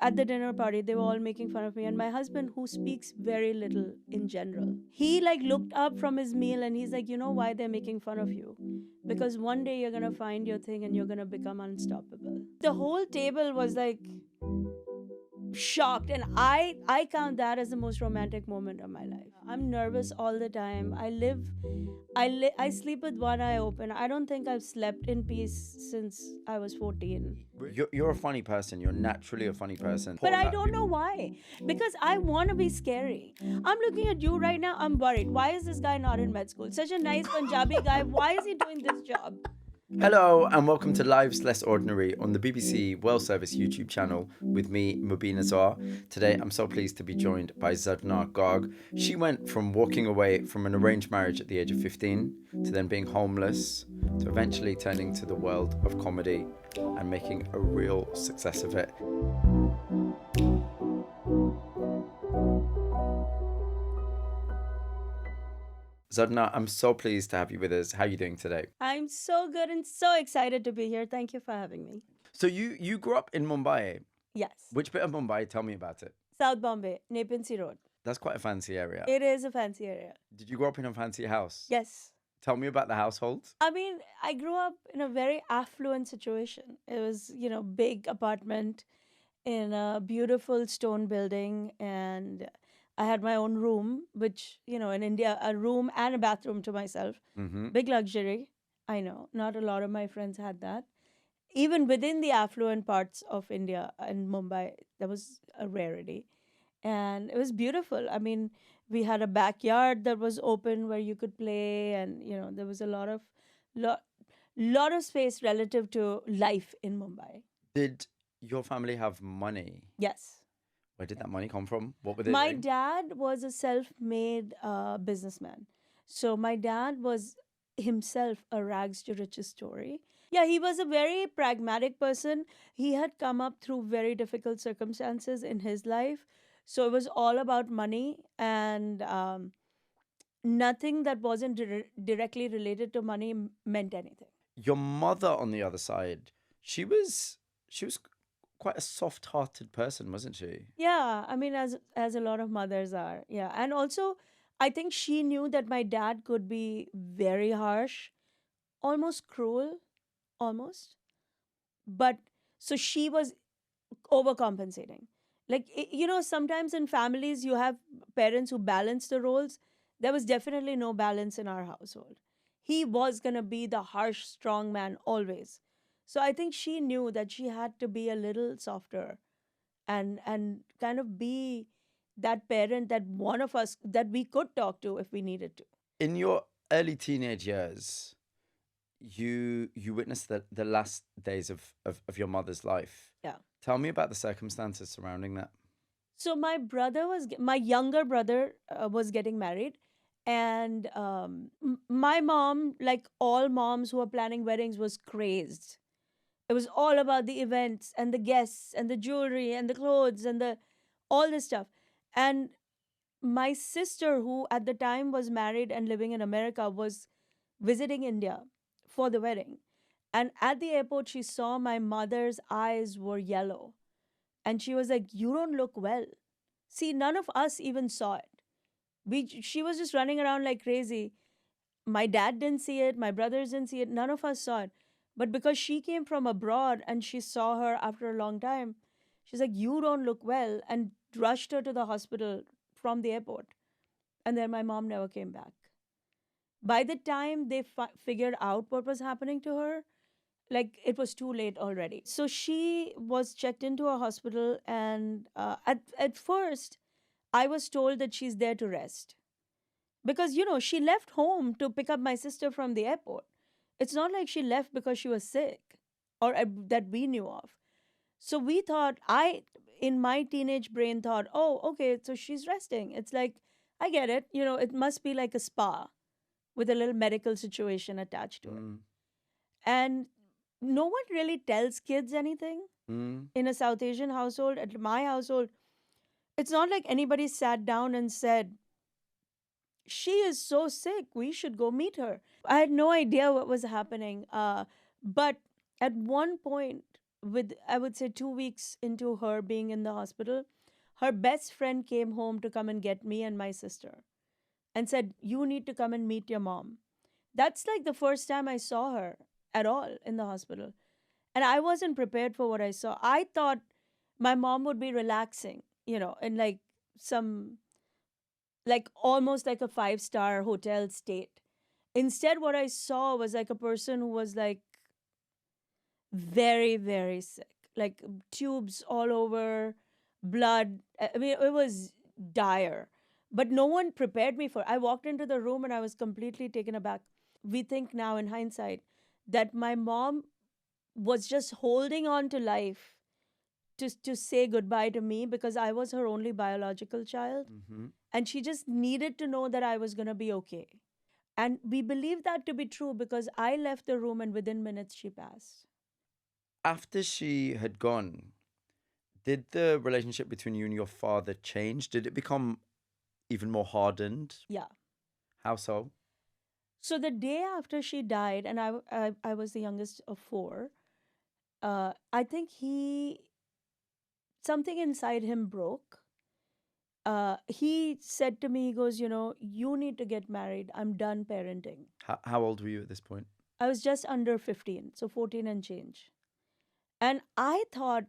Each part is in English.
at the dinner party, they were all making fun of me. And my husband, who speaks very little in general, he like looked up from his meal and he's like, you know why they're making fun of you? Because one day you're gonna find your thing and you're gonna become unstoppable. The whole table was like shocked, and I count that as the most romantic moment of my life. I'm nervous all the time. I sleep with one eye open. I don't think I've slept in peace since I was 14. You're a funny person. You're naturally a funny person. But I don't know why. Because I want to be scary. I'm looking at you right now. I'm worried. Why is this guy not in med school? Such a nice Punjabi guy. Why is he doing this job? Hello and welcome to Lives Less Ordinary on the BBC World Service YouTube channel with me, Mubin Azar. Today I'm so pleased to be joined by Zardna Garg. She went from walking away from an arranged marriage at the age of 15 to then being homeless to eventually turning to the world of comedy and making a real success of it. Zardna, I'm so pleased to have you with us. How are you doing today? I'm so good and so excited to be here. Thank you for having me. So you grew up in Mumbai. Yes. Which bit of Mumbai? Tell me about it. South Bombay, Nepean Road. That's quite a fancy area. It is a fancy area. Did you grow up in a fancy house? Yes. Tell me about the household. I mean, I grew up in a very affluent situation. It was, big apartment in a beautiful stone building, and I had my own room, which, in India, a room and a bathroom to myself. Mm-hmm. Big luxury. I know. Not a lot of my friends had that. Even within the affluent parts of India and Mumbai, that was a rarity. And it was beautiful. I mean, we had a backyard that was open where you could play, and there was a lot of space relative to life in Mumbai. Did your family have money? Yes. Where did that money come from? What were they My doing? dad was a self-made businessman. So my dad was himself a rags to riches story. Yeah, he was a very pragmatic person. He had come up through very difficult circumstances in his life. So it was all about money, and nothing that wasn't directly related to money meant anything. Your mother, on the other side, she was quite a soft-hearted person, wasn't she? Yeah, I mean, as a lot of mothers are. Yeah, and also, I think she knew that my dad could be very harsh, almost cruel, almost. But so she was overcompensating. Like, sometimes in families, you have parents who balance the roles. There was definitely no balance in our household. He was going to be the harsh, strong man always. So I think she knew that she had to be a little softer and kind of be that parent that one of us that we could talk to if we needed to. In your early teenage years, you witnessed the last days of your mother's life. Yeah. Tell me about the circumstances surrounding that. So my younger brother was getting married, and my mom, like all moms who are planning weddings, was crazed. It was all about the events and the guests and the jewelry and the clothes and the all this stuff. And my sister, who at the time was married and living in America, was visiting India for the wedding. And at the airport, she saw my mother's eyes were yellow. And she was like, "You don't look well." See, none of us even saw it. She was just running around like crazy. My dad didn't see it. My brothers didn't see it. None of us saw it. But because she came from abroad and she saw her after a long time, she's like, "You don't look well," and rushed her to the hospital from the airport. And then my mom never came back. By the time they figured out what was happening to her, like it was too late already. So she was checked into a hospital, and at first, I was told that she's there to rest because she left home to pick up my sister from the airport. It's not like she left because she was sick or that we knew of. So we thought, in my teenage brain, thought, oh, okay, so she's resting. It's like, I get it. It must be like a spa with a little medical situation attached to it. And no one really tells kids anything in a South Asian household. At my household, it's not like anybody sat down and said, "She is so sick, we should go meet her." I had no idea what was happening. But at one point, with, I would say, 2 weeks into her being in the hospital, her best friend came home to come and get me and my sister and said, "You need to come and meet your mom." That's like the first time I saw her at all in the hospital. And I wasn't prepared for what I saw. I thought my mom would be relaxing, in like some, like almost like a five-star hotel state. Instead, what I saw was like a person who was like very, very sick, like tubes all over, blood. I mean, it was dire. But no one prepared me for it. I walked into the room and I was completely taken aback. We think now in hindsight that my mom was just holding on to life to say goodbye to me because I was her only biological child. Mm-hmm. And she just needed to know that I was going to be okay. And we believed that to be true because I left the room and within minutes she passed. After she had gone, did the relationship between you and your father change? Did it become even more hardened? Yeah. How so? So the day after she died, and I was the youngest of four, I think something inside him broke. He said to me, he goes, you need to get married. I'm done parenting. How old were you at this point? I was just under 15, so 14 and change. And I thought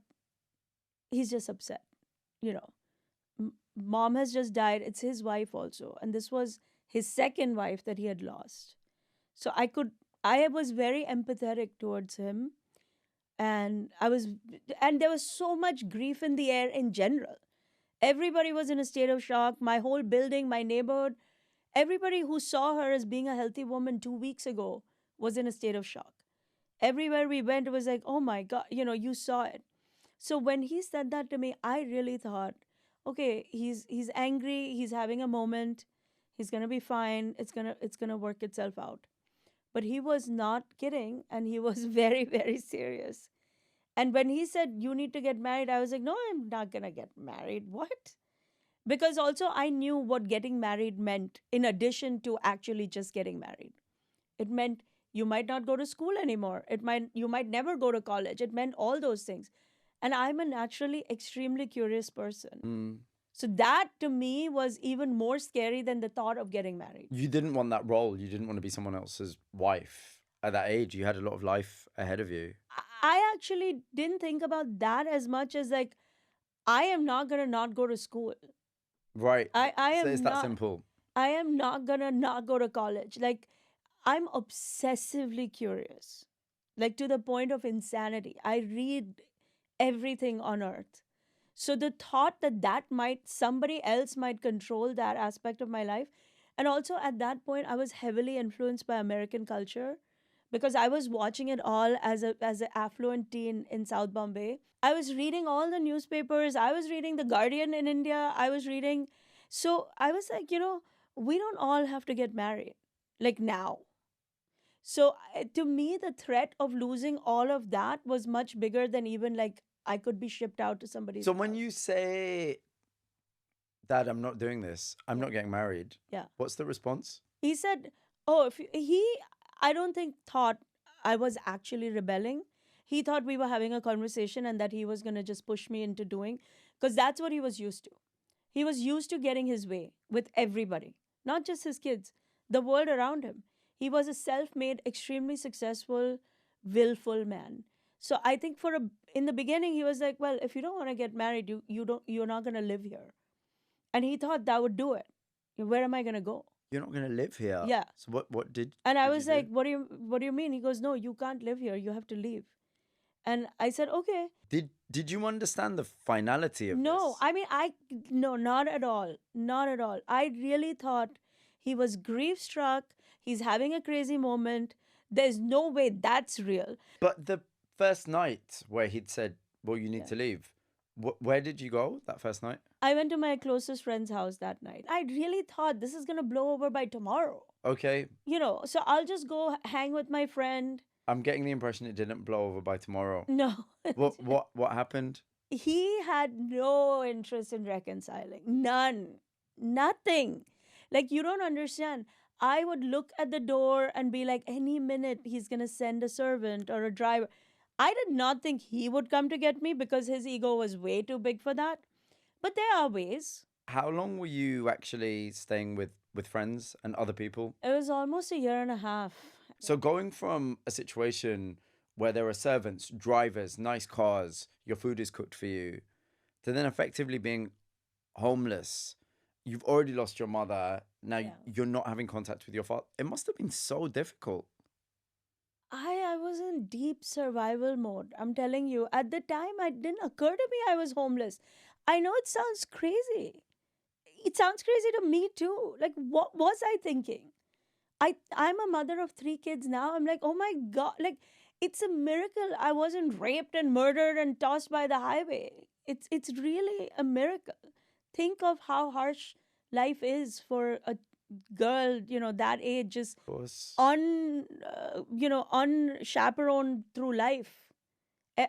he's just upset. You know, mom has just died. It's his wife also. And this was his second wife that he had lost. So I was very empathetic towards him. And there was so much grief in the air in general. Everybody was in a state of shock. My whole building, my neighborhood, everybody who saw her as being a healthy woman 2 weeks ago was in a state of shock. Everywhere we went, it was like, oh my God, you saw it. So when he said that to me, I really thought, okay, he's angry, he's having a moment, he's gonna be fine, it's gonna work itself out. But he was not kidding, and he was very, very serious. And when he said, you need to get married, I was like, no, I'm not gonna get married. What? Because also I knew what getting married meant in addition to actually just getting married. It meant you might not go to school anymore. It meant you might never go to college. It meant all those things. And I'm a naturally extremely curious person. Mm. So that to me was even more scary than the thought of getting married. You didn't want that role. You didn't want to be someone else's wife at that age. You had a lot of life ahead of you. I actually didn't think about that as much as like, I am not going to not go to school. Right. I So am it's that not, simple. I am not going to not go to college. Like, I'm obsessively curious, like to the point of insanity. I read everything on earth. So the thought that somebody else might control that aspect of my life. And also at that point, I was heavily influenced by American culture because I was watching it all as an affluent teen in South Bombay. I was reading all the newspapers. I was reading The Guardian in India. I was reading. So I was like, we don't all have to get married like now. So to me, the threat of losing all of that was much bigger than even like I could be shipped out to somebody's So when house. you say, Dad, I'm not doing this, I'm Yeah. not getting married, Yeah. what's the response? He said, "Oh, if he, I don't think thought I was actually rebelling. He thought we were having a conversation and that he was going to just push me into doing, because that's what he was used to. He was used to getting his way with everybody, not just his kids, the world around him. He was a self-made, extremely successful, willful man. So I think in the beginning he was like, well, if you don't want to get married, you're not going to live here, and he thought that would do it. Where am I going to go? You're not going to live here. Yeah. So what did And I did was you do? like, what do you mean? He goes, no, you can't live here. You have to leave. And I said, okay. Did you understand the finality of No, this? I mean, no, not at all. Not at all. I really thought he was grief struck. He's having a crazy moment. There's no way that's real. But the first night where he'd said, well, you need Yeah. to leave, where did you go that first night? I went to my closest friend's house that night. I really thought this is going to blow over by tomorrow. Okay. So I'll just go hang with my friend. I'm getting the impression it didn't blow over by tomorrow. No. What happened? He had no interest in reconciling. None. Nothing. Like, you don't understand. I would look at the door and be like, any minute he's going to send a servant or a driver. I did not think he would come to get me because his ego was way too big for that. But there are ways. How long were you actually staying with friends and other people? It was almost a year and a half. So going from a situation where there are servants, drivers, nice cars, your food is cooked for you, to then effectively being homeless, you've already lost your mother. Now Yeah. you're not having contact with your father. It must have been so difficult. I was in deep survival mode. I'm telling you, at the time, it didn't occur to me I was homeless. I know it sounds crazy. It sounds crazy to me too. Like, what was I thinking? I'm a mother of 3 kids now. I'm like, oh my God, like it's a miracle I wasn't raped and murdered and tossed by the highway. It's really a miracle. Think of how harsh life is for a girl, that age, just Of course. unchaperoned through life.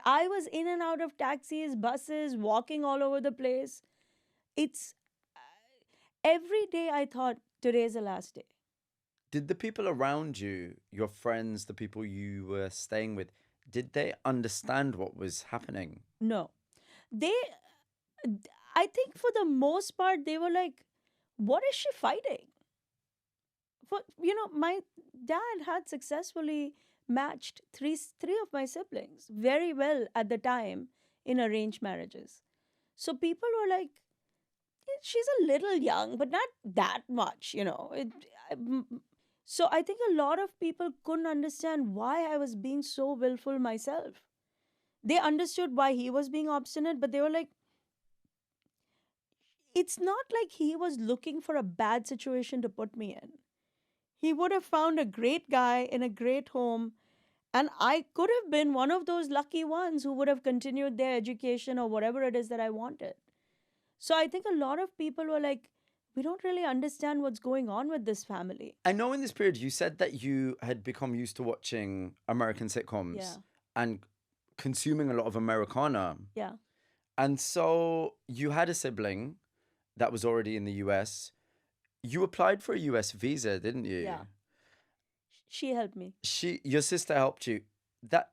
I was in and out of taxis, buses, walking all over the place. It's every day I thought today's the last day. Did the people around you, your friends, the people you were staying with, did they understand what was happening? No. They, I think for the most part, they were like, what is she fighting? My dad had successfully matched three of my siblings very well at the time in arranged marriages. So people were like, she's a little young, but not that much. So I think a lot of people couldn't understand why I was being so willful myself. They understood why he was being obstinate, but they were like, it's not like he was looking for a bad situation to put me in. He would have found a great guy in a great home, and I could have been one of those lucky ones who would have continued their education or whatever it is that I wanted. So I think a lot of people were like, we don't really understand what's going on with this family. I know in this period you said that you had become used to watching American sitcoms Yeah. and consuming a lot of Americana. Yeah. And so you had a sibling that was already in the US. You applied for a US visa, didn't you? Yeah. She helped me. Your sister helped you. That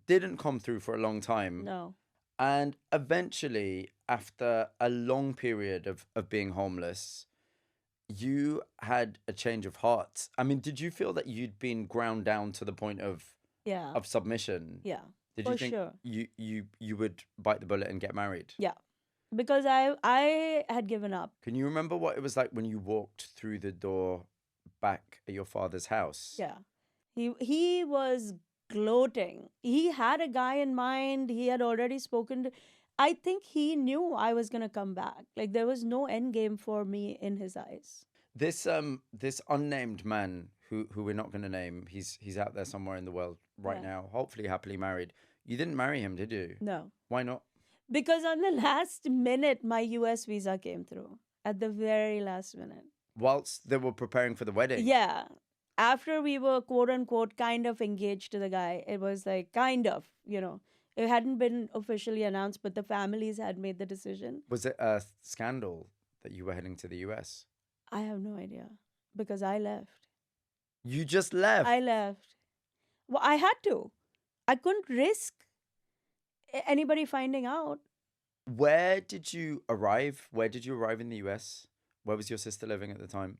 didn't come through for a long time. No. And eventually, after a long period of being homeless, you had a change of heart. I mean, did you feel that you'd been ground down to the point Yeah. of submission? Yeah. Did For you think sure. you would bite the bullet and get married? Yeah. Because I had given up. Can you remember what it was like when you walked through the door back at your father's house? Yeah. He was gloating. He had a guy in mind. He had already spoken to. I think he knew I was gonna come back. Like there was no end game for me in his eyes. This unnamed man who we're not going to name, he's out there somewhere in the world right Yeah. now, hopefully happily married. You didn't marry him, did you? No. Why not? Because on the last minute my US visa came through. At the very last minute. Whilst they were preparing for the wedding. Yeah. After we were quote unquote kind of engaged to the guy, it was like kind of. It hadn't been officially announced, but the families had made the decision. Was it a scandal that you were heading to the US? I have no idea because I left. You just left. I left. Well, I had to. I couldn't risk anybody finding out. Where did you arrive? Where did you arrive in the US? Where was your sister living at the time?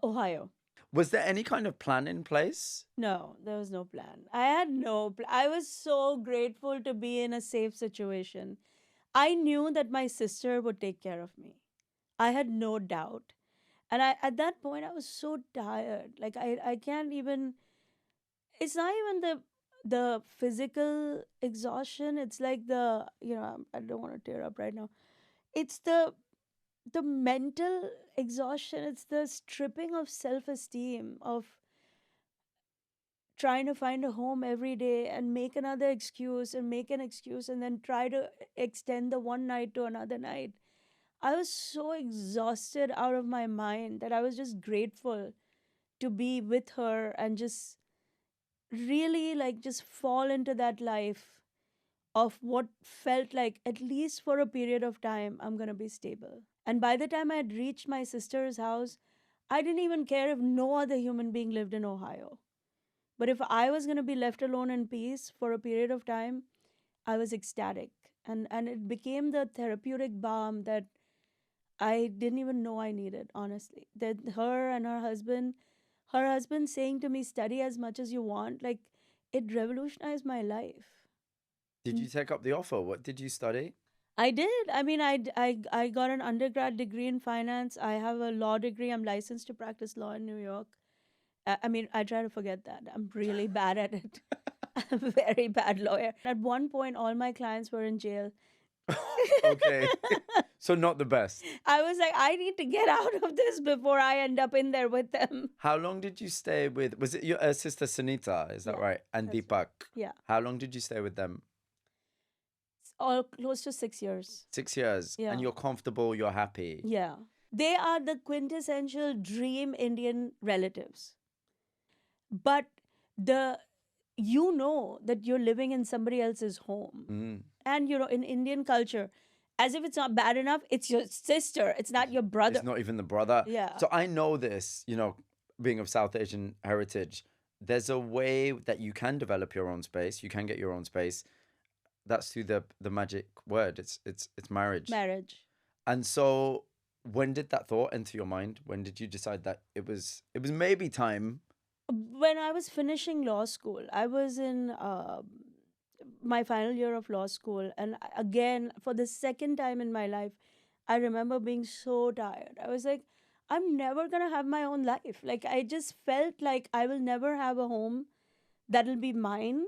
Ohio. Was there any kind of plan in place? No, there was no plan. I had no plan. I was so grateful to be in a safe situation. I knew that my sister would take care of me. I had no doubt. And at that point, I was so tired. Like, I can't even, it's not even the physical exhaustion. It's like I don't want to tear up right now. It's the mental exhaustion. It's the stripping of self-esteem, of trying to find a home every day and make another excuse and make an excuse and then try to extend the one night to another night. I was so exhausted out of my mind that I was just grateful to be with her and just really like just fall into that life of what felt like, at least for a period of time, I'm going to be stable. And by the time I had reached my sister's house, I didn't even care if no other human being lived in Ohio. But if I was going to be left alone in peace for a period of time, I was ecstatic. And it became the therapeutic balm that I didn't even know I needed, honestly. That her and her husband saying to me, study as much as you want, like it revolutionized my life. Did you take up the offer? What did you study? I did. I mean, I got an undergrad degree in finance. I have a law degree. I'm licensed to practice law in New York. I mean, I try to forget that. I'm really bad at it. I'm a very bad lawyer. At one point, all my clients were in jail. Okay. So not the best. I was like, I need to get out of this before I end up in there with them. How long did you stay with, was it your sister Sunita? Is that Yeah, right? And that's Deepak. Yeah. How long did you stay with them? It's all close to 6 years. 6 years. Yeah. And you're comfortable, you're happy. Yeah. They are the quintessential dream Indian relatives. But you know that you're living in somebody else's home. Mm. And, in Indian culture, as if it's not bad enough, it's your sister. It's not your brother. It's not even the brother. Yeah. So I know this, being of South Asian heritage, there's a way that you can develop your own space. You can get your own space. That's through the magic word. It's marriage. Marriage. And so when did that thought enter your mind? When did you decide that it was maybe time? When I was finishing law school, I was in my final year of law school. And again, for the second time in my life, I remember being so tired. I was like, I'm never going to have my own life. Like, I just felt like I will never have a home that'll be mine.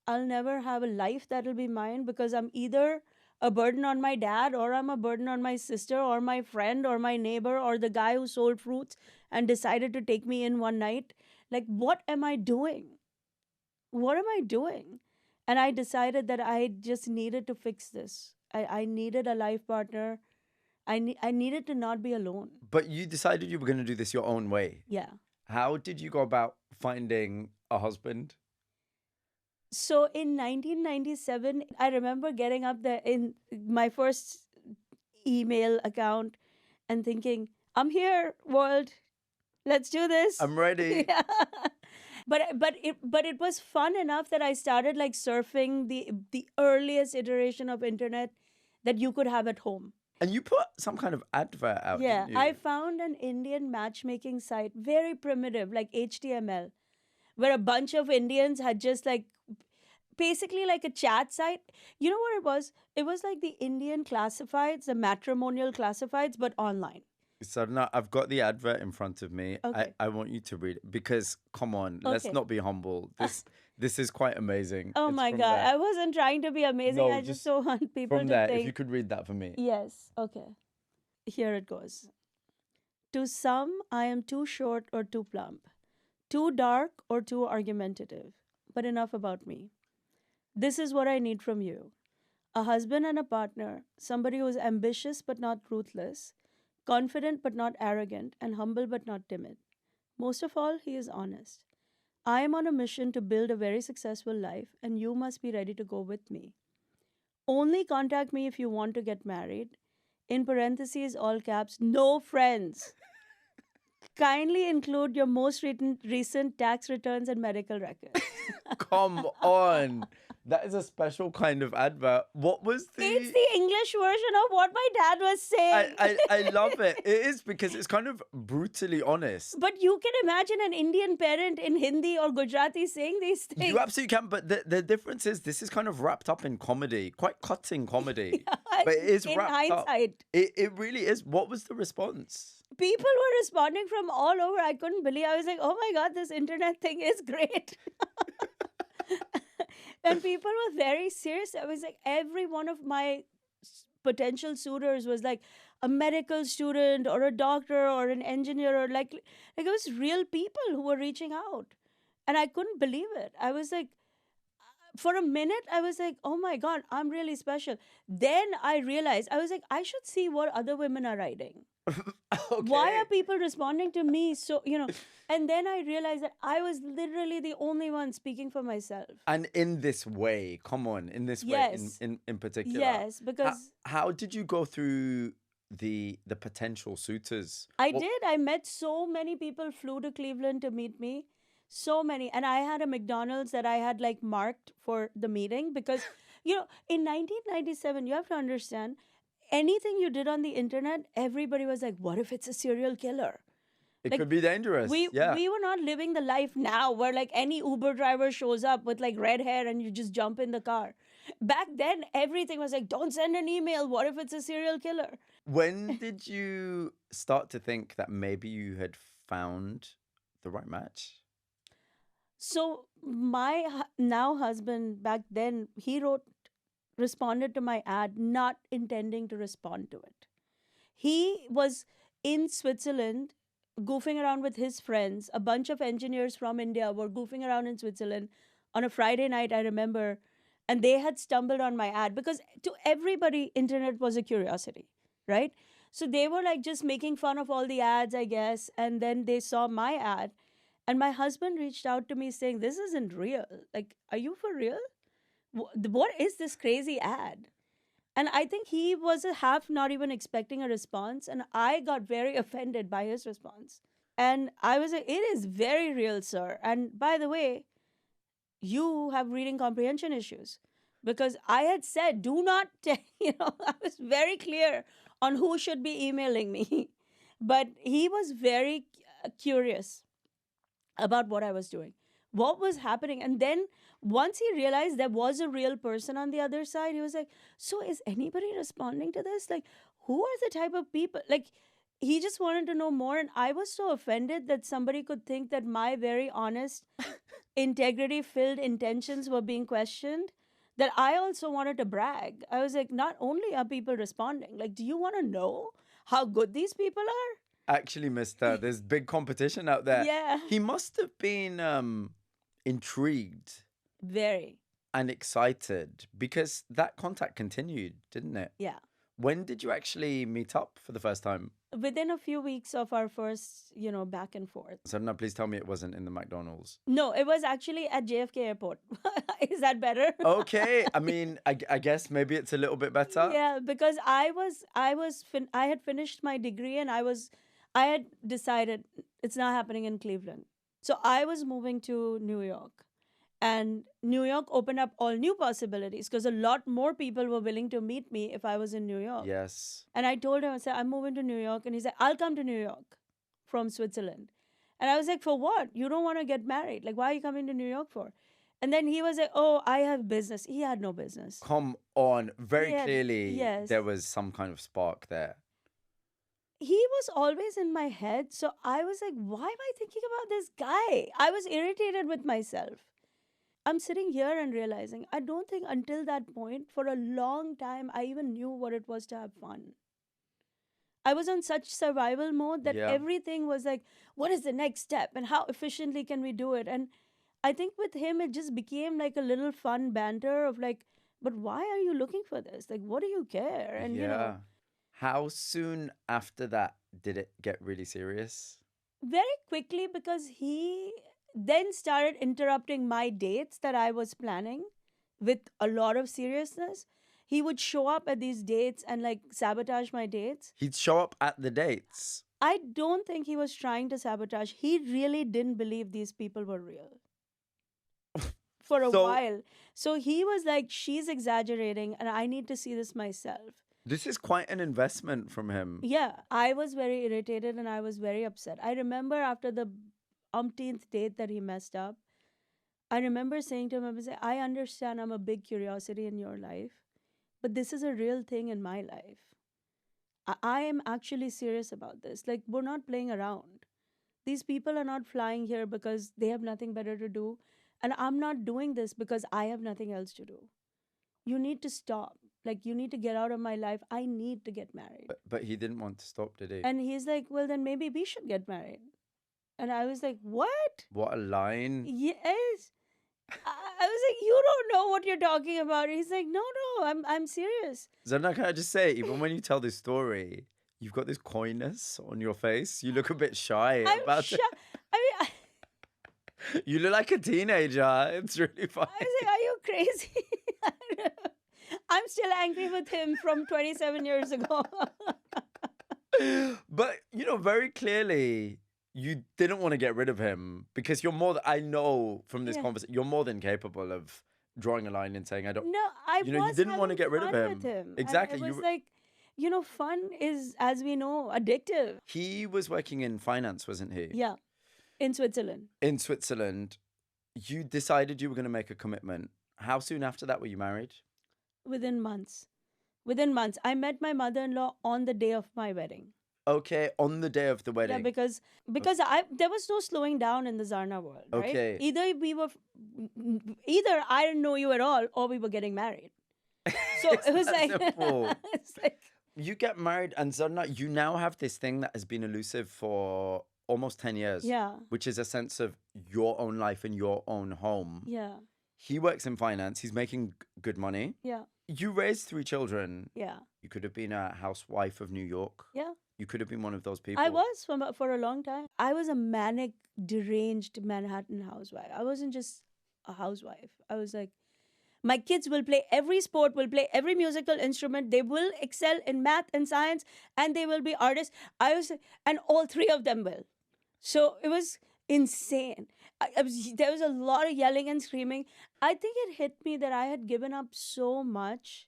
I'll never have a life that'll be mine because I'm either a burden on my dad or I'm a burden on my sister or my friend or my neighbor or the guy who sold fruits and decided to take me in one night. Like, what am I doing? What am I doing? And I decided that I just needed to fix this. I needed a life partner. I needed to not be alone. But you decided you were going to do this your own way. Yeah. How did you go about finding a husband? So in 1997, I remember getting up there in my first email account and thinking, I'm here, world. Let's do this. I'm ready. Yeah. But it was fun enough that I started like surfing the earliest iteration of internet that you could have at home. And you put some kind of advert out. Yeah, didn't you? I found an Indian matchmaking site, very primitive, like HTML, where a bunch of Indians had just like basically like a chat site. You know what it was? It was like the Indian classifieds, the matrimonial classifieds, but online. So now I've got the advert in front of me. Okay. I want you to read it because come on, let's Okay. not be humble. This is quite amazing. Oh It's my from God. there. I wasn't trying to be amazing. No, I just just so want people From to there, think. if you could read that for me. Yes. Okay. Here it goes. To some, I am too short or too plump, too dark or too argumentative. But enough about me. This is what I need from you: a husband and a partner, somebody who is ambitious but not ruthless, confident but not arrogant, and humble but not timid. Most of all, he is honest. I am on a mission to build a very successful life, and you must be ready to go with me. Only contact me if you want to get married. In parentheses, all caps, no friends. Kindly include your most recent tax returns and medical records. Come on. That is a special kind of advert. What was It's the English version of what my dad was saying. I love it. It is because it's kind of brutally honest. But you can imagine an Indian parent in Hindi or Gujarati saying these things. You absolutely can, but the difference is this is kind of wrapped up in comedy, quite cutting comedy. But it is in wrapped hindsight. up. It really is. What was the response? People were responding from all over. I couldn't believe. I was like, oh my God, this internet thing is great. And people were very serious. I was like, every one of my potential suitors was like a medical student or a doctor or an engineer or like it was real people who were reaching out. And I couldn't believe it. I was like, for a minute, I was like, oh my God, I'm really special. Then I realized, I was like, I should see what other women are writing. Okay. Why are people responding to me? So, and then I realized that I was literally the only one speaking for myself. And in this way, come on, in this way, Yes. in particular. Yes, because How did you go through the potential suitors? I What- did. I met so many people, flew to Cleveland to meet me. So many. And I had a McDonald's that I had like marked for the meeting because, in 1997, you have to understand anything you did on the internet, everybody was like, what if it's a serial killer? It Like, could be dangerous. Yeah. we were not living the life now where like any Uber driver shows up with like red hair and you just jump in the car. Back then, everything was like, don't send an email. What if it's a serial killer? When did you start to think that maybe you had found the right match? So my now husband back then, he responded to my ad, not intending to respond to it. He was in Switzerland goofing around with his friends. A bunch of engineers from India were goofing around in Switzerland on a Friday night, I remember. And they had stumbled on my ad because to everybody, internet was a curiosity, right? So they were like just making fun of all the ads, I guess. And then they saw my ad. And my husband reached out to me saying, this isn't real. Like, are you for real? What is this crazy ad? And I think he was a half not even expecting a response. And I got very offended by his response. And I was like, it is very real, sir. And by the way, you have reading comprehension issues. Because I had said, do not, I was very clear on who should be emailing me. But he was very curious about what I was doing, what was happening. And then once he realized there was a real person on the other side, he was like, so is anybody responding to this? Like, who are the type of people? Like, he just wanted to know more. And I was so offended that somebody could think that my very honest, integrity filled intentions were being questioned, that I also wanted to brag. I was like, not only are people responding, like, do you want to know how good these people are? Actually, mister, there's big competition out there. Yeah. He must have been intrigued Very. and excited because that contact continued, didn't it? Yeah. When did you actually meet up for the first time? Within a few weeks of our first, back and forth. So now please tell me it wasn't in the McDonald's. No, it was actually at JFK Airport. Is that better? Okay. I mean, I guess maybe it's a little bit better. Yeah, because I had finished my degree and I had decided it's not happening in Cleveland. So I was moving to New York. And New York opened up all new possibilities because a lot more people were willing to meet me if I was in New York. Yes. And I told him, I said, I'm moving to New York. And he said, I'll come to New York from Switzerland. And I was like, for what? You don't want to get married. Like, why are you coming to New York for? And then he was like, oh, I have business. He had no business. Come on. Very clearly, yes. there was some kind of spark there. He was always in my head. So I was like, why am I thinking about this guy? I was irritated with myself. I'm sitting here and realizing I don't think until that point, for a long time, I even knew what it was to have fun. I was on such survival mode that everything was like, what is the next step and how efficiently can we do it? And I think with him, it just became like a little fun banter of like, but why are you looking for this? Like, what do you care? And, How soon after that did it get really serious? Very quickly, because he then started interrupting my dates that I was planning with a lot of seriousness. He would show up at these dates and like sabotage my dates. He'd show up at the dates. I don't think he was trying to sabotage. He really didn't believe these people were real for a while. So he was like, she's exaggerating and I need to see this myself. This is quite an investment from him. Yeah, I was very irritated and I was very upset. I remember after the umpteenth date that he messed up, I remember saying to him, I understand I'm a big curiosity in your life, but this is a real thing in my life. I am actually serious about this. Like, we're not playing around. These people are not flying here because they have nothing better to do. And I'm not doing this because I have nothing else to do. You need to stop. Like, you need to get out of my life. I need to get married. But he didn't want to stop, did he? And he's like, well, then maybe we should get married. And I was like, what? What a line. Yes. I was like, you don't know what you're talking about. He's like, no, I'm serious. Zarna, can I just say, even when you tell this story, you've got this coyness on your face. You look a bit shy about it. I mean, you look like a teenager. It's really funny. I was like, are you crazy? I'm still angry with him from 27 years ago. But, very clearly, you didn't want to get rid of him because you're more. I know from this Yeah. conversation, you're more than capable of drawing a line and saying, "I don't." No, I You know, you was didn't want to having get rid of fun with him. him. And Exactly. it was like, you know, fun is, as we know, addictive. He was working in finance, wasn't he? Yeah. In Switzerland. In Switzerland. You decided you were going to make a commitment. How soon after that were you married? Within months. Within months. I met my mother-in-law on the day of my wedding. Okay, on the day of the Yeah, wedding. because there was no slowing down in the Zarna world, right? Okay. Either I didn't know you at all, or we were getting married. So it was that like, simple. it's like, You get married, and Zarna, you now have this thing that has been elusive for almost 10 years. yeah, Which is a sense of your own life and your own home. yeah, He works in finance. He's making good money. yeah, You raised 3 children. yeah, You could have been a housewife of New York. yeah. You could have been one of those people. I was for a long time. I was a manic, deranged Manhattan housewife. I wasn't just a housewife. I was like, my kids will play every sport, will play every musical instrument. They will excel in math and science, and they will be artists. And all 3 of them will. So it was insane. There was a lot of yelling and screaming. I think it hit me that I had given up so much.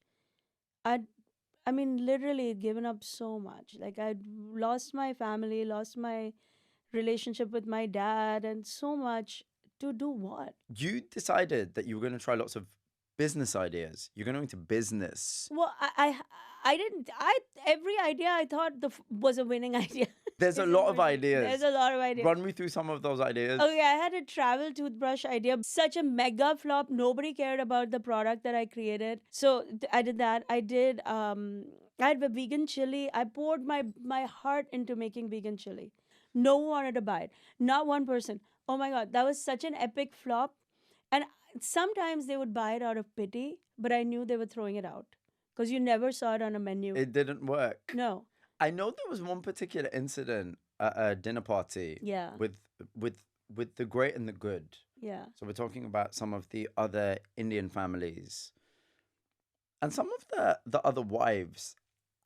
I mean, literally given up so much. Like, I'd lost my family, lost my relationship with my dad, and so much to do what? You decided that you were going to try lots of business ideas. You're going into business. Well, I didn't. Every idea I thought was a winning idea. There's a lot of ideas. There's a lot of ideas. Run me through some of those ideas. Okay, I had a travel toothbrush idea. Such a mega flop. Nobody cared about the product that I created. So I did that. I had a vegan chili. I poured my heart into making vegan chili. No one wanted to buy it. Not one person. Oh my God, that was such an epic flop. And sometimes they would buy it out of pity, but I knew they were throwing it out because you never saw it on a menu. It didn't work. No. I know there was one particular incident at a dinner party. Yeah. With the great and the good. Yeah. So we're talking about some of the other Indian families. And some of the other wives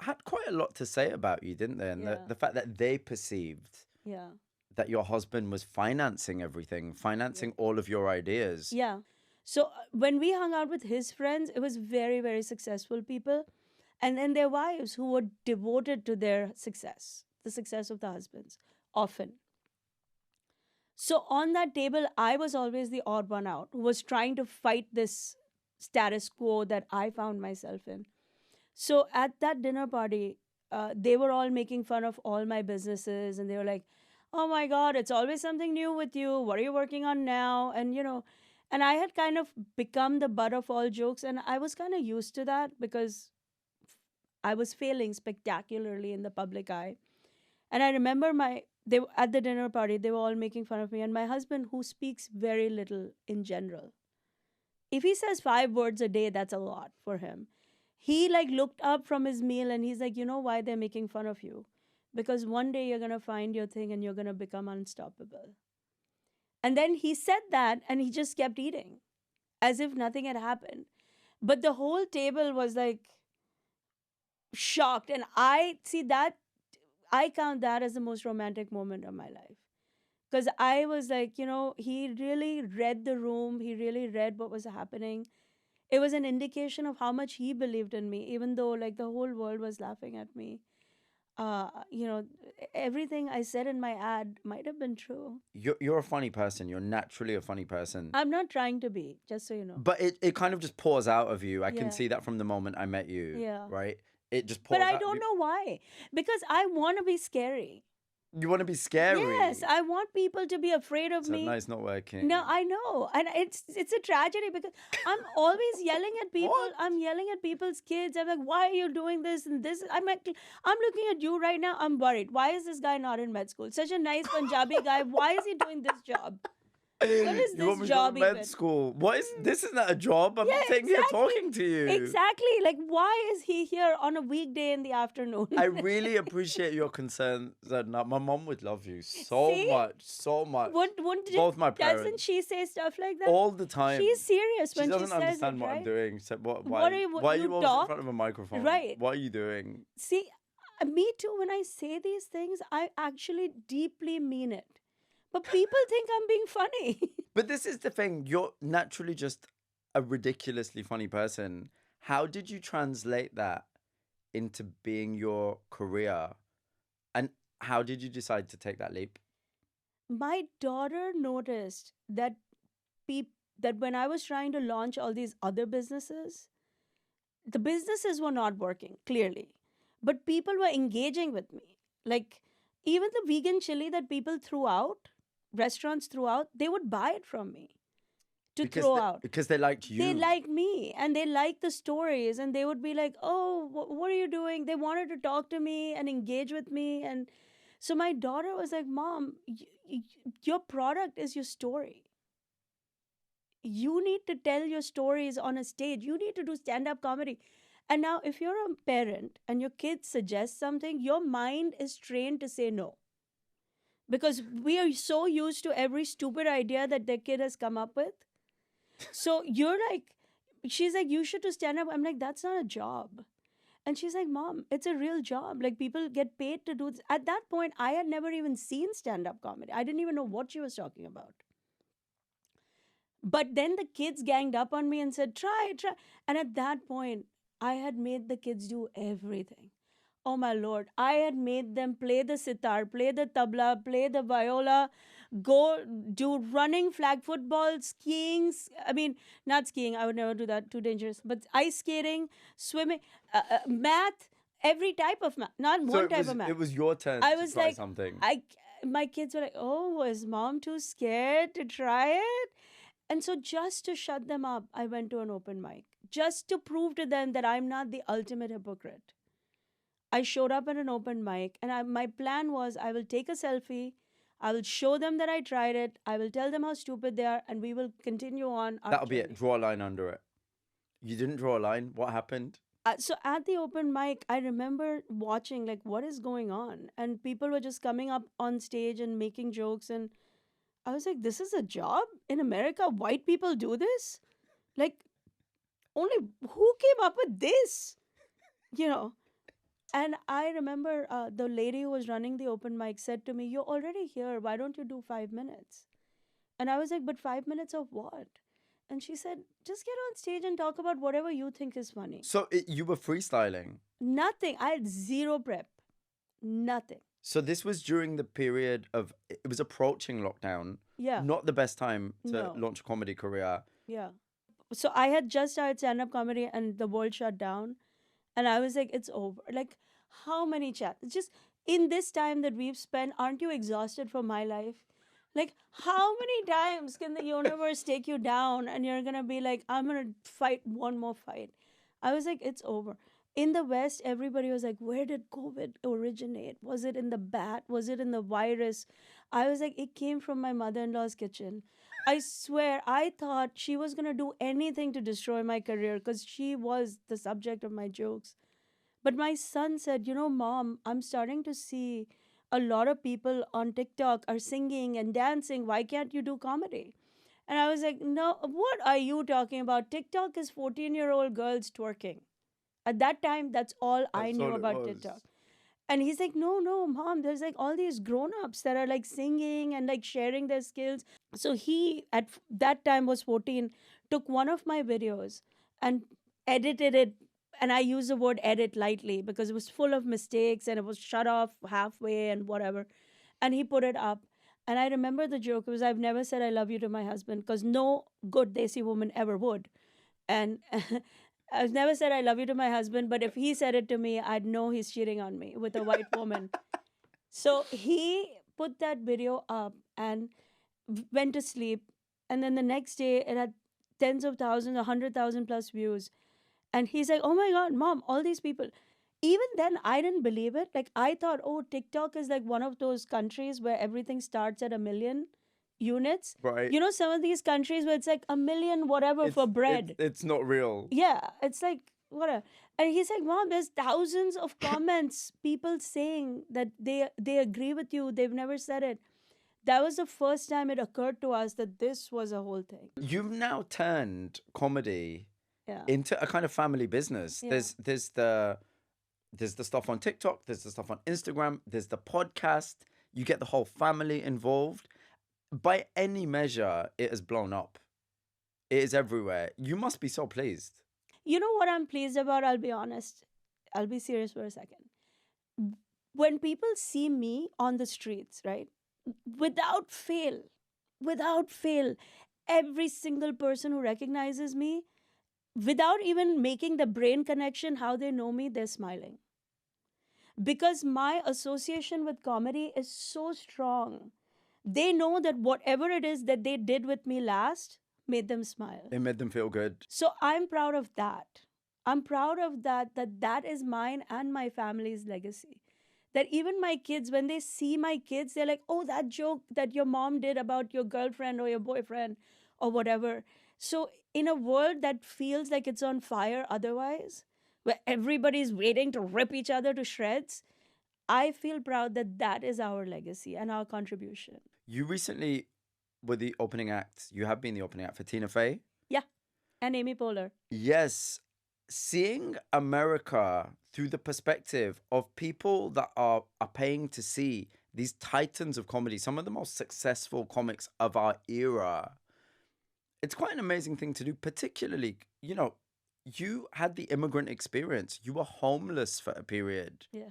had quite a lot to say about you, didn't they? And Yeah. the fact that they perceived Yeah. that your husband was financing everything, financing all of your ideas. Yeah. So when we hung out with his friends, it was very, very successful people. And then their wives who were devoted to their success, the success of the husbands, often. So on that table, I was always the odd one out who was trying to fight this status quo that I found myself in. So at that dinner party, they were all making fun of all my businesses, and they were like, "Oh my God, it's always something new with you. What are you working on now?" And and I had kind of become the butt of all jokes, and I was kind of used to that because I was failing spectacularly in the public eye. And I remember they were at the dinner party, they were all making fun of me, and my husband, who speaks very little in general, if he says 5 words a day, that's a lot for him. He looked up from his meal and he's like, "You know why they're making fun of you? Because one day you're going to find your thing and you're going to become unstoppable." And then he said that and he just kept eating as if nothing had happened. But the whole table was shocked. And I count that as the most romantic moment of my life. Because I was he really read the room. He really read what was happening. It was an indication of how much he believed in me, even though the whole world was laughing at me. Everything I said in my ad might have been true. You're a funny person. You're naturally a funny person. I'm not trying to be, just so you know. But it kind of just pours out of you. I can Yeah. see that from the moment I met you. Yeah. Right? It just pours But out I of don't you. know why. Because I want to be scary. You want to be scary. Yes, I want people to be afraid of So me. no, it's not working. No, I know. And it's a tragedy because I'm always yelling at people. What? I'm yelling at people's kids. I'm like, "Why are you doing this and this?" I'm looking at you right now. I'm worried. Why is this guy not in med school? Such a nice Punjabi guy. Why is he doing this job? What is You this want me to go job to med even? school? What is this? Isn't that a job? I'm Yeah, sitting here exactly. talking to you. Exactly. Why is he here on a weekday in the afternoon? I really appreciate your concern, Zadna. My mom would love you so See? much, so much. Wouldn't Both my Doesn't parents. she say stuff like that? All the time. She's serious She when she doesn't says understand it, what right? I'm doing. So why What are you- why are you you always in talk? front of a microphone? Right. What are you doing? See, Me too. When I say these things, I actually deeply mean it. But people think I'm being funny. But this is the thing, you're naturally just a ridiculously funny person. How did you translate that into being your career? And how did you decide to take that leap? My daughter noticed that that when I was trying to launch all these other businesses, the businesses were not working, clearly. But people were engaging with me. Like even the vegan chili that people threw out, restaurants threw out, they would buy it from me to throw out. Because they liked They you. like me and they like the stories, and they would be like, oh, what are you doing? They wanted to talk to me and engage with me. And so my daughter was like, Mom, your product is your story. You need to tell your stories on a stage. You need to do stand up comedy. And now, if you're a parent and your kid suggests something, your mind is trained to say no. Because we are so used to every stupid idea that their kid has come up with. So you're like, she's like, you should do stand up. I'm like, that's not a job. And she's like, Mom, it's a real job. Like, people get paid to do this. At that point, I had never even seen stand up comedy. I didn't even know what she was talking about. But then the kids ganged up on me and said, try, try. And at that point, I had made the kids do everything. Oh my Lord. I had made them play the sitar, play the tabla, play the viola, go do running, flag football, skiing. I mean, not skiing, I would never do that, too dangerous. But ice skating, swimming, math, every type of math, not one type of math. It was your turn I to was try like, something. my kids were like, oh, was mom too scared to try it? And so, just to shut them up, I went to an open mic, just to prove to them that I'm not the ultimate hypocrite. I showed up at an open mic, and my plan was I will take a selfie, I will show them that I tried it, I will tell them how stupid they are, and we will continue on our That'll be journey. it. Draw a line under it. You didn't draw a line. What happened? So at the open mic, I remember watching like what is going on, and people were just coming up on stage and making jokes, and I was like, this is a job in America. White people do this, like only who came up with this, you know? And I remember the lady who was running the open mic said to me, "You're already here. Why don't you do 5 minutes?" And I was like, "But 5 minutes of what?" And she said, "Just get on stage and talk about whatever you think is funny." So you were freestyling. Nothing. I had zero prep. Nothing. So this was during the period of, it was approaching lockdown. Yeah. Not the best time to No. launch a comedy career. Yeah. So I had just started stand up comedy and the world shut down. And I was like, it's over. Like, how many chats? Just in this time that we've spent, aren't you exhausted from my life? Like, how many times can the universe take you down and you're going to be like, I'm going to fight one more fight? I was like, it's over. In the West, everybody was like, where did COVID originate? Was it in the bat? Was it in the virus? I was like, it came from my mother in law's kitchen. I swear, I thought she was going to do anything to destroy my career because she was the subject of my jokes. But my son said, Mom, I'm starting to see a lot of people on TikTok are singing and dancing. Why can't you do comedy? And I was like, no, what are you talking about? TikTok is 14-year-old girls twerking. At that time, that's all I That's knew all it about was. TikTok. And he's like, no, no, Mom, there's like all these grown-ups that are like singing and like sharing their skills. So he, at that time was 14, took one of my videos and edited it. And I use the word edit lightly because it was full of mistakes and it was shut off halfway and whatever. And he put it up. And I remember the joke was, I've never said I love you to my husband because no good Desi woman ever would. And I've never said I love you to my husband, but if he said it to me, I'd know he's cheating on me with a white woman. So he put that video up and went to sleep. And then the next day, it had tens of thousands, 100,000 plus views. And he's like, oh my God, Mom, all these people. Even then, I didn't believe it. Like, I thought, oh, TikTok is like one of those countries where everything starts at 1 million units. Right. Some of these countries where it's like 1 million whatever for bread. It's not real. Yeah, it's like, whatever. And he's like, Mom, there's thousands of comments, people saying that they agree with you. They've never said it. That was the first time it occurred to us that this was a whole thing. You've now turned comedy Yeah. into a kind of family business. Yeah. There's the There's the stuff on TikTok, there's the stuff on Instagram, there's the podcast. You get the whole family involved. By any measure, it has blown up. It is everywhere. You must be so pleased. You know what I'm pleased about? I'll be honest. I'll be serious for a second. When people see me on the streets, right? Without fail, without fail, every single person who recognizes me, without even making the brain connection, how they know me, they're smiling. Because my association with comedy is so strong. They know that whatever it is that they did with me last made them smile. It made them feel good. So I'm proud of that. I'm proud of that is mine and my family's legacy. That even my kids, when they see my kids, they're like, oh, that joke that your mom did about your girlfriend or your boyfriend or whatever. So in a world that feels like it's on fire otherwise, where everybody's waiting to rip each other to shreds, I feel proud that that is our legacy and our contribution. You recently were the opening act. You have been the opening act for Tina Fey. Yeah. And Amy Poehler. Yes. Seeing America through the perspective of people that are paying to see these titans of comedy, some of the most successful comics of our era, it's quite an amazing thing to do, particularly, you know, you had the immigrant experience. You were homeless for a period. Yeah.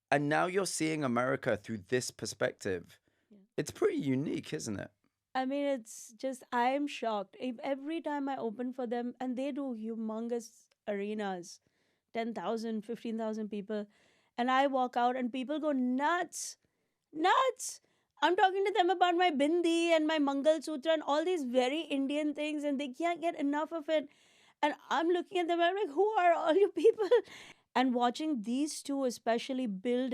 And now you're seeing America through this perspective. Yeah. It's pretty unique, isn't it? I mean, it's just, I'm shocked. Every time I open for them, and they do humongous arenas, 10,000, 15,000 people, and I walk out and people go nuts, nuts. I'm talking to them about my bindi and my Mangal Sutra and all these very Indian things, and they can't get enough of it. And I'm looking at them, I'm like, who are all you people? And watching these two especially build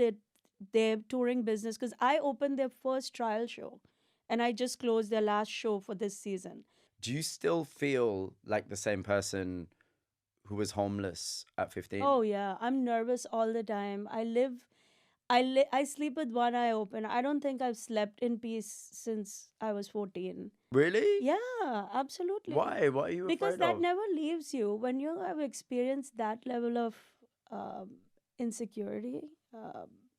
their touring business, because I opened their first trial show and I just closed their last show for this season. Do you still feel like the same person who was homeless at 15? Oh yeah, I'm nervous all the time. I sleep with one eye open. I don't think I've slept in peace since I was 14. Really? Yeah, absolutely. Why? What are you Because afraid that of? never leaves you. When you have experienced that level of insecurity,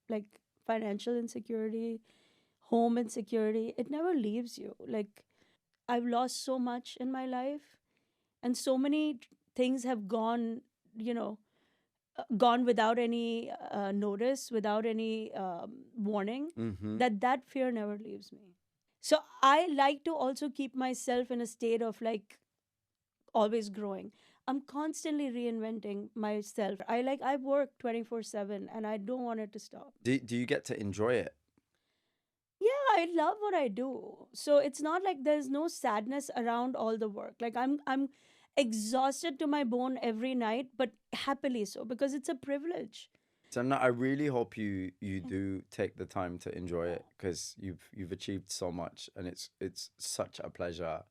like financial insecurity, home insecurity, it never leaves you. Like, I've lost so much in my life, and so many things have gone, gone without any notice, without any warning, Mm-hmm. that fear never leaves me. So I like to also keep myself in a state of like always growing. I'm constantly reinventing myself. I work 24/7 and I don't want it to stop. Do you get to enjoy it? Yeah, I love what I do. So it's not like there's no sadness around all the work. Like I'm exhausted to my bone every night, but happily so, because it's a privilege. So no, I really hope you do take the time to enjoy it, because you've achieved so much, and it's such a pleasure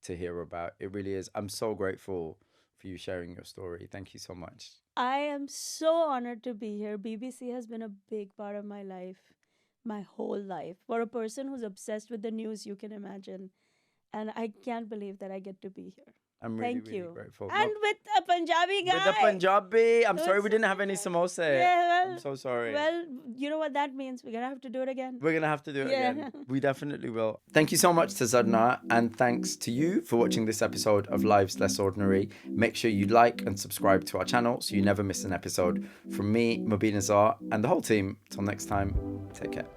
to hear about. It really is. I'm so grateful for you sharing your story. Thank you so much. I am so honored to be here. BBC has been a big part of my life, my whole life. For a person who's obsessed with the news, you can imagine. And I can't believe that I get to be here. I'm really, Thank really you. grateful. And with a Punjabi guy. With the Punjabi. I'm sorry we Who's- didn't have any samosa. Yeah, well, I'm so sorry. Well, you know what that means. We're going to have to do it again. We're going to have to do it Yeah. again. We definitely will. Thank you so much to Zadna, and thanks to you for watching this episode of Lives Less Ordinary. Make sure you like and subscribe to our channel so you never miss an episode. From me, Mubin Azar, and the whole team, till next time, take care.